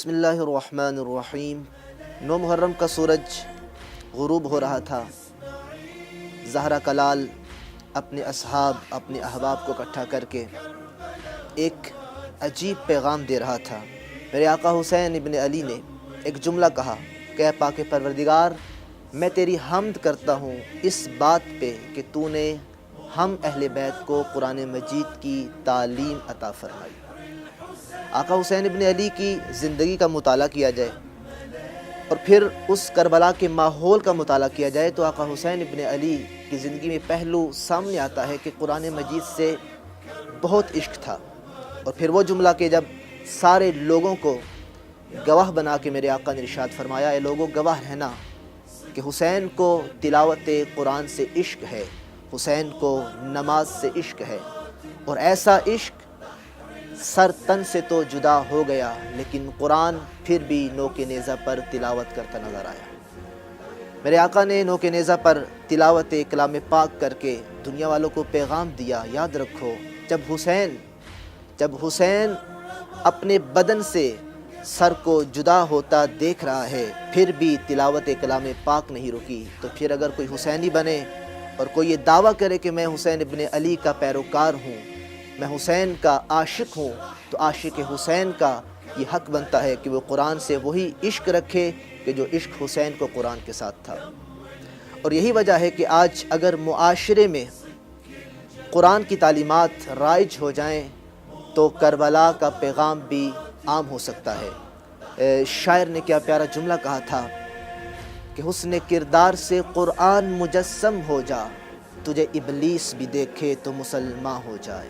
بسم اللہ الرحمن الرحیم۔ 9 محرم کا سورج غروب ہو رہا تھا۔ زہرہ کلال اپنے اصحاب اپنے احباب کو اکٹھا کر کے ایک عجیب پیغام دے رہا تھا۔ میرے آقا حسین ابن علی نے ایک جملہ کہا کہ اے پاک پروردگار، میں تیری حمد کرتا ہوں اس بات پہ کہ تو نے ہم اہل بیت کو قرآن مجید کی تعلیم عطا فرمائی۔ آقا حسین ابن علی کی زندگی کا مطالعہ کیا جائے اور پھر اس کربلا کے ماحول کا مطالعہ کیا جائے تو آقا حسین ابن علی کی زندگی میں پہلو سامنے آتا ہے کہ قرآن مجید سے بہت عشق تھا۔ اور پھر وہ جملہ کہ جب سارے لوگوں کو گواہ بنا کے میرے آقا نے ارشاد فرمایا، اے لوگوں گواہ رہنا کہ حسین کو تلاوت قرآن سے عشق ہے، حسین کو نماز سے عشق ہے، اور ایسا عشق سر تن سے تو جدا ہو گیا لیکن قرآن پھر بھی نوک نیزہ پر تلاوت کرتا نظر آیا۔ میرے آقا نے نوک نیزہ پر تلاوت کلام پاک کر کے دنیا والوں کو پیغام دیا، یاد رکھو جب حسین اپنے بدن سے سر کو جدا ہوتا دیکھ رہا ہے پھر بھی تلاوت کلام پاک نہیں رکی، تو پھر اگر کوئی حسینی بنے اور کوئی یہ دعویٰ کرے کہ میں حسین ابن علی کا پیروکار ہوں، میں حسین کا عاشق ہوں، تو عاشق حسین کا یہ حق بنتا ہے کہ وہ قرآن سے وہی عشق رکھے کہ جو عشق حسین کو قرآن کے ساتھ تھا۔ اور یہی وجہ ہے کہ آج اگر معاشرے میں قرآن کی تعلیمات رائج ہو جائیں تو کربلا کا پیغام بھی عام ہو سکتا ہے۔ شاعر نے کیا پیارا جملہ کہا تھا کہ حسن کردار سے قرآن مجسم ہو جا، تجھے ابلیس بھی دیکھے تو مسلمان ہو جائے۔